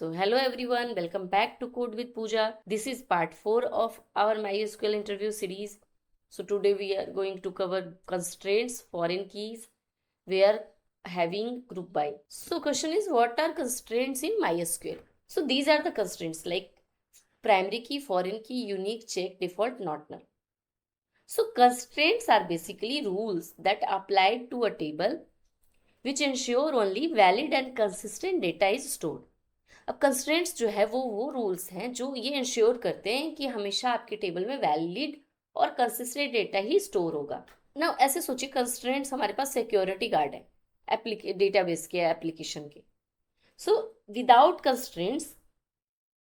So hello everyone, welcome back to Code with Pooja. This is part 4 of our MySQL interview series. So today we are going to cover constraints, foreign keys, where having group by. So question is, what are constraints in MySQL? So these are the constraints like primary key, foreign key, unique, check, default, not null. So constraints are basically rules that apply to a table which ensure only valid and consistent data is stored. अब constraints जो है वो rules हैं जो ये ensure करते हैं कि हमेशा आपके टेबल में वैलिड और कंसिस्टेंट डेटा ही स्टोर होगा ना। ऐसे सोचिए, कंस्ट्रेंट्स हमारे पास सिक्योरिटी गार्ड है डेटाबेस के एप्लीकेशन के। सो विदाउट कंस्ट्रेंट्स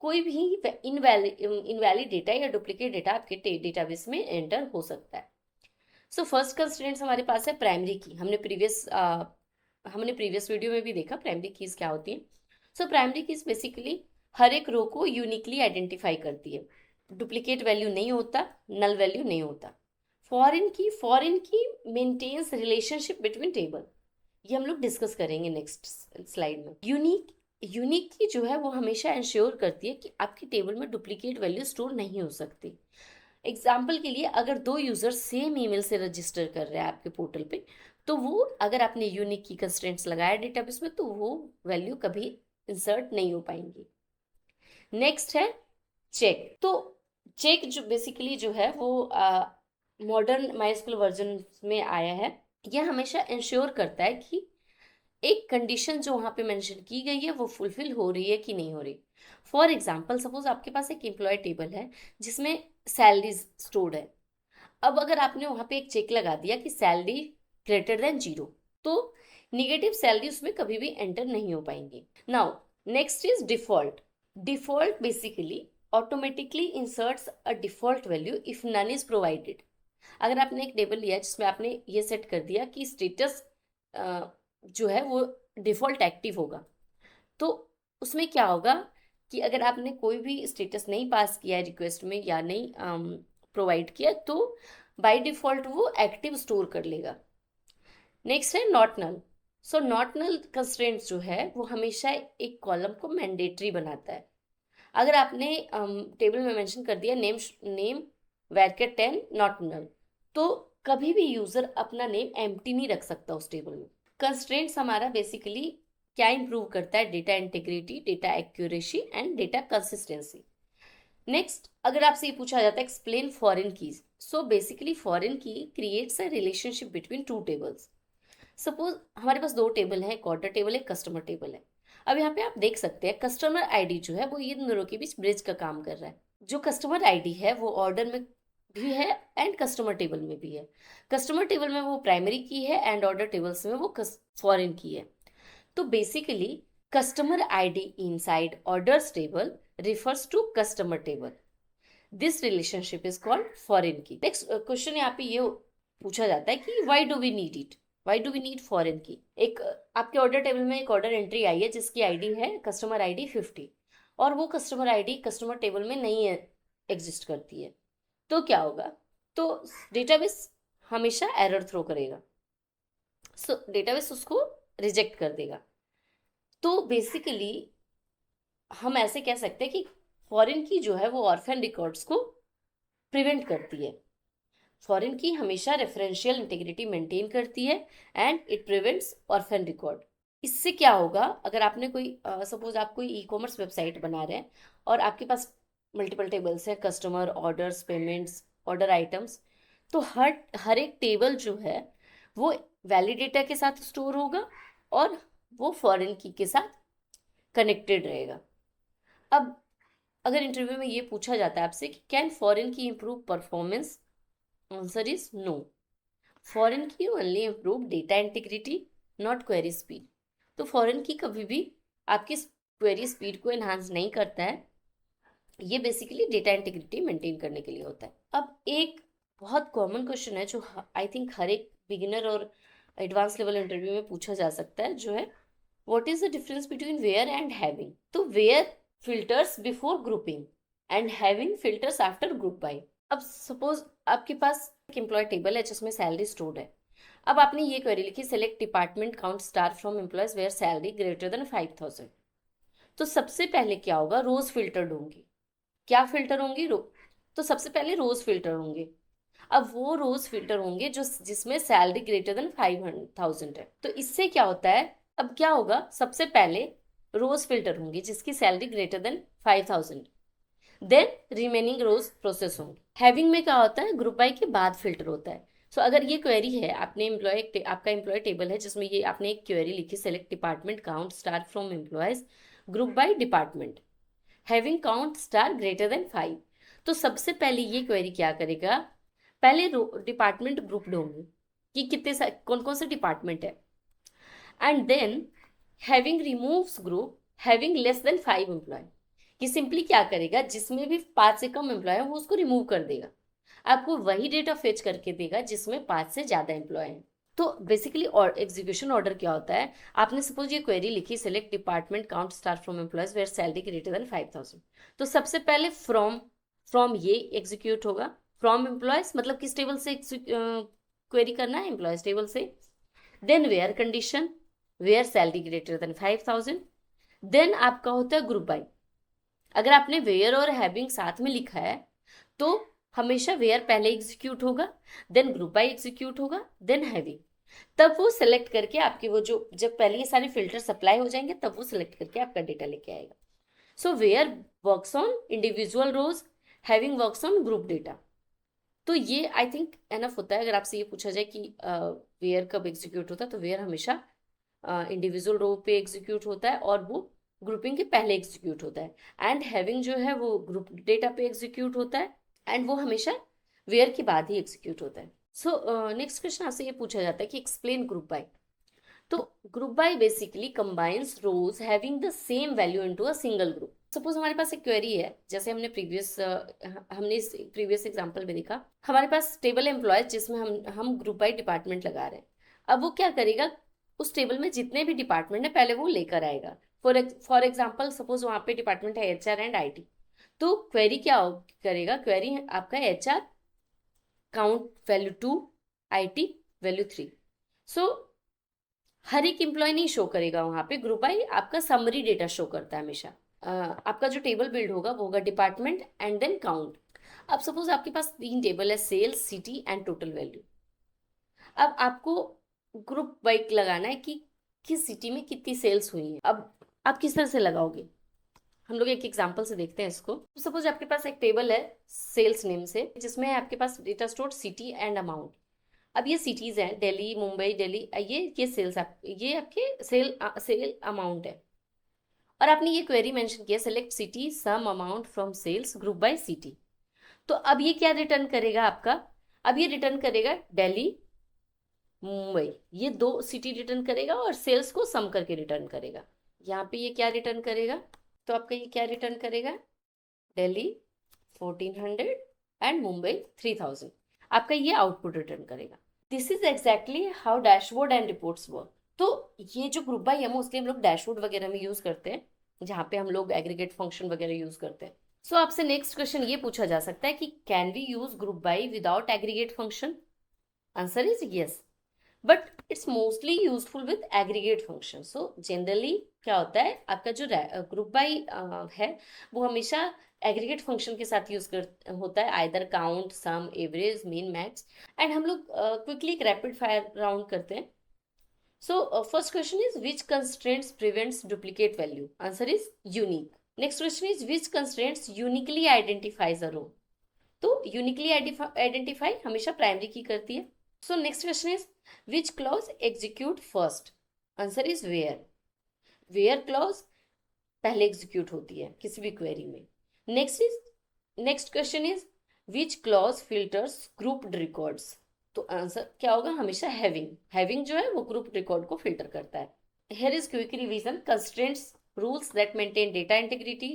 कोई भी इनवैलिड डेटा या डुप्लीकेट डेटा आपके डेटाबेस में एंटर हो सकता है। सो फर्स्ट कंस्ट्रेंट्स हमारे पास है प्राइमरी की। हमने प्रीवियस वीडियो में भी देखा प्राइमरी कीज क्या होती है। सो प्राइमरी कीज बेसिकली हर एक रो को यूनिकली आइडेंटिफाई करती है, डुप्लीकेट वैल्यू नहीं होता, नल वैल्यू नहीं होता। फॉरेन की मेंटेन्स रिलेशनशिप बिटवीन टेबल, ये हम लोग डिस्कस करेंगे नेक्स्ट स्लाइड में। यूनिक की जो है वो हमेशा इंश्योर करती है कि आपकी टेबल में डुप्लीकेट वैल्यू स्टोर नहीं हो सकती। एग्जाम्पल के लिए, अगर दो यूजर सेम ईमेल से रजिस्टर कर रहे हैं आपके पोर्टल पे, तो वो अगर आपने यूनिक की कंस्ट्रेंट्स लगाया डेटाबेस में तो वो वैल्यू कभी इंसर्ट नहीं हो पाएंगी। नेक्स्ट है चेक। तो चेक जो बेसिकली जो है वो मॉडर्न माइस्क्यूल वर्जन में आया है। यह हमेशा इंश्योर करता है कि एक कंडीशन जो वहां पे मेंशन की गई है वो फुलफिल हो रही है कि नहीं हो रही। फॉर एग्जाम्पल, सपोज आपके पास एक एम्प्लॉय टेबल है जिसमें सैलरीज स्टोर्ड है। अब अगर आपने वहां पे एक चेक लगा दिया कि सैलरी ग्रेटर देन 0, तो निगेटिव सैलरी उसमें कभी भी एंटर नहीं हो पाएंगी। Now next is default. Default basically automatically inserts a default value if none is provided. अगर आपने एक टेबल लिया जिसमें आपने ये सेट कर दिया कि स्टेटस जो है वो डिफॉल्ट एक्टिव होगा, तो उसमें क्या होगा कि अगर आपने कोई भी स्टेटस नहीं पास किया है रिक्वेस्ट में या नहीं प्रोवाइड किया, तो बाय डिफॉल्ट वो एक्टिव स्टोर कर लेगा। नेक्स्ट है not null. So not null constraints जो है वो हमेशा एक कॉलम को मैंडेटरी बनाता है। अगर आपने टेबल में मेंशन कर दिया नेम वैरकेट 10 नॉट नल, तो कभी भी यूजर अपना नेम एम्प्टी नहीं रख सकता उस टेबल में। कंस्ट्रेंट्स हमारा बेसिकली क्या इंप्रूव करता है? Data integrity, data accuracy and data consistency. Next, अगर आपसे ये पूछा जाता है explain foreign keys, so basically foreign key creates a relationship between two tables. Suppose हमारे पास दो टेबल है, एक ऑर्डर टेबल है, एक कस्टमर टेबल है। अब यहाँ पे आप देख सकते हैं कस्टमर आईडी जो है वो ये दोनों के बीच ब्रिज का काम कर रहा है। जो कस्टमर आईडी है वो ऑर्डर में भी है एंड कस्टमर टेबल में भी है। कस्टमर टेबल में वो प्राइमरी की है एंड ऑर्डर टेबल्स में वो फॉरेन की है। तो basically customer ID inside orders table refers to customer table. This relationship is called foreign key. Next question यहाँ पे ये पूछा जाता है कि why do we need it, why do we need foreign key. एक आपके ऑर्डर टेबल में एक ऑर्डर एंट्री आई है जिसकी आईडी है कस्टमर आईडी 50, और वो कस्टमर आईडी कस्टमर टेबल में नहीं एग्जिस्ट करती है, तो क्या होगा? तो डेटाबेस हमेशा एरर थ्रो करेगा। सो डेटाबेस उसको रिजेक्ट कर देगा। तो बेसिकली हम ऐसे कह सकते हैं कि फॉरेन की जो है वो ऑर्फन रिकॉर्ड्स को प्रिवेंट करती है। फॉरेन की हमेशा रेफरेंशियल इंटीग्रिटी मेंटेन करती है and it prevents orphan record. इससे क्या होगा, अगर आपने कोई सपोज आप कोई ई कॉमर्स वेबसाइट बना रहे हैं और आपके पास मल्टीपल टेबल्स हैं, customer, orders, payments, order items, तो हर एक टेबल जो है वो वैलिडेटा के साथ स्टोर होगा और वो फॉरेन की के साथ कनेक्टेड रहेगा। अब अगर इंटरव्यू में ये पूछा जाता है आपसे कि can foreign key improve performance, answer is no. Foreign key only improve data integrity, not query speed. तो फॉरेन की कभी भी आपकी क्वेरी स्पीड को एनहांस नहीं करता है, ये बेसिकली डेटा इंटीग्रिटी मेंटेन करने के लिए होता है। अब एक बहुत कॉमन क्वेश्चन है जो आई थिंक हर एक बिगिनर और एडवांस लेवल इंटरव्यू में पूछा जा सकता है, जो है what is the difference between where and having. तो where filters before grouping and having filters after group by. अब सपोज आपके पास एक एम्प्लॉय टेबल है जिसमें सैलरी स्टोर्ड है। अब आपने ये क्वेरी लिखी, select department count star from employees where salary greater than 5000। तो सबसे पहले क्या होगा, रोज फिल्टर्ड होंगी। क्या फिल्टर होंगी, रो तो सबसे पहले रोज फिल्टर होंगे। अब वो रोज फिल्टर होंगे जो जिसमें सैलरी ग्रेटर देन 5,000 है। तो इससे क्या होता है, अब क्या होगा, सबसे पहले रोज फिल्टर होंगी जिसकी salary greater than 5,000, then remaining rows process होंगे। हैविंग में क्या होता है, ग्रुप बाय के बाद फिल्टर होता है। सो अगर ये क्वेरी है, आपका एम्प्लॉय टेबल है जिसमें ये आपने एक क्वेरी लिखी, select department count star from employees group by department having count star greater than 5। तो सबसे पहले ये क्वेरी क्या करेगा, पहले डिपार्टमेंट ग्रुप होंगे कि कितने कौन कौन से डिपार्टमेंट है, and then having removes group having less than 5 employee, कि सिंपली क्या करेगा, जिसमें भी 5 से कम एम्प्लॉय है वो उसको रिमूव कर देगा, आपको वही डेटा फेच करके देगा जिसमें 5 से ज्यादा एम्प्लॉय हैं। तो बेसिकली और एग्जीक्यूशन ऑर्डर क्या होता है, आपने सपोज ये क्वेरी लिखी, select department count star from employees where salary greater than 5,000। तो सबसे पहले फ्रॉम ये एग्जीक्यूट होगा। फ्रॉम एम्प्लॉयज मतलब किस टेबल से क्वेरी करना है, एम्प्लॉयज टेबल से। Then where condition, where salary greater than 5,000। Then आपका होता है ग्रुप बाय। अगर आपने वेयर और हैविंग साथ में लिखा है तो हमेशा वेयर पहले एग्जीक्यूट होगा, देन ग्रुप बाय एग्जीक्यूट होगा, देन हैविंग। तब वो सेलेक्ट करके आपकी वो जो जब पहले ये सारे फिल्टर सप्लाई हो जाएंगे तब वो सिलेक्ट करके आपका डेटा लेके आएगा। So where works on individual rows, having works on group data. तो ये आई थिंक एनफ होता है। अगर आपसे ये पूछा जाए कि वेयर कब एग्जीक्यूट होता है, तो वेयर हमेशा इंडिविजुअल रो पे एग्जीक्यूट होता है और वो ग्रुपिंग के पहले एग्जीक्यूट होता है। एंड हैविंग जो है वो ग्रुप डेटा पे एग्जीक्यूट होता है, एंड वो हमेशा वेयर के बाद ही एग्जीक्यूट होता है। सो नेक्स्ट क्वेश्चन आपसे ये पूछा जाता है कि एक्सप्लेन ग्रुप बाय। तो group by basically combines rows having the same value into a single group. Suppose हमारे पास एक क्वेरी है, जैसे हमने इस प्रीवियस एग्जांपल में देखा, हमारे पास टेबल एम्प्लॉयज जिसमें हम ग्रुप बाय डिपार्टमेंट लगा रहे हैं। अब वो क्या करेगा, उस टेबल में जितने भी डिपार्टमेंट है पहले वो लेकर आएगा। फॉर एग्जाम्पल सपोज वहां पे डिपार्टमेंट है एचआर एंड आईटी। तो क्वेरी क्या करेगा, क्वेरी आपका HR count value 2, IT value 3। सो हर एक एम्प्लॉय नहीं शो करेगा वहां पे, ग्रुप बाय आपका समरी डेटा शो करता है हमेशा। आपका जो टेबल बिल्ड होगा वो होगा डिपार्टमेंट एंड देन काउंट। अब सपोज आपके पास 3 टेबल है, sales, city and total value. अब आपको ग्रुप बाइक लगाना है कि किस सिटी में कितनी सेल्स हुई है। अब आप किस तरह से लगाओगे, हम लोग एक एग्जांपल से देखते हैं इसको। सपोज आपके पास एक टेबल है सेल्स नेम से, जिसमें है आपके पास data store city and amount. अब ये सिटीज हैं, दिल्ली, मुंबई, दिल्ली, ये सेल्स ये आपके सेल अमाउंट है। और आपने ये क्वेरी मेंशन किया, select city sum amount from sales group by city. तो अब ये क्या रिटर्न करेगा आपका, अब ये रिटर्न करेगा दिल्ली, मुंबई, ये 2 सिटी रिटर्न करेगा और सेल्स को सम करके रिटर्न करेगा। यहाँ पे ये क्या रिटर्न करेगा, तो आपका ये क्या रिटर्न करेगा, दिल्ली 1400 एंड मुंबई 3000। आपका ये आउटपुट रिटर्न करेगा। This is exactly how dashboard and reports work. तो ये जो ग्रुप बाय है मोस्टली हम लोग डैशबोर्ड वगैरह में यूज करते हैं, जहाँ पे हम लोग एग्रीगेट फंक्शन वगैरह यूज करते हैं। सो आपसे नेक्स्ट क्वेश्चन ये पूछा जा सकता है कि can we use group by without aggregate function. Answer is yes, but it's mostly useful with aggregate function. So generally क्या होता है, आपका जो ग्रुप बाय है वो हमेशा एग्रीगेट फंक्शन के साथ यूज कर होता है, either count, sum, average, mean, max. And हम लोग क्विकली एक रैपिड फायर राउंड करते हैं। So first question is which constraints prevents duplicate value. Answer is unique. Next question is which constraints uniquely identifies a row. तो uniquely identify हमेशा primary key करती है। So next question is which clause execute first. Answer is where. Where clause पहले execute होती है किसी भी query में। Next question is which clause filters grouped records. तो आंसर क्या होगा, हमेशा हैविंग। हैविंग जो है वो ग्रुप रिकॉर्ड को फिल्टर करता है। Here is quick revision. Constraints rules that maintain data integrity.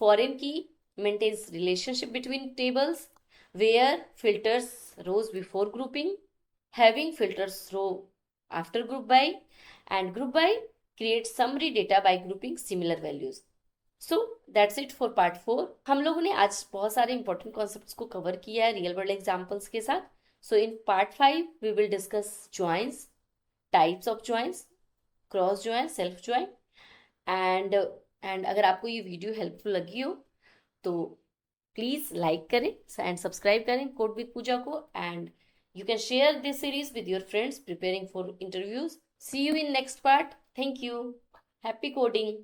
Foreign की maintains relationship between tables. Where filters rows before grouping. Having filters row after group by. And group by creates summary data by grouping similar values. So that's it for part 4. हम लोगों ने आज बहुत सारे important concepts को cover किया है real world examples के साथ. So in part 5 we will discuss joins, types of joins, cross join, self join, and and अगर आपको ये वीडियो हेल्पफुल लगी हो तो प्लीज लाइक करें एंड सब्सक्राइब करें कोड विद पूजा को, and you can share this series with your friends preparing for interviews. See you in next part. Thank you. Happy coding.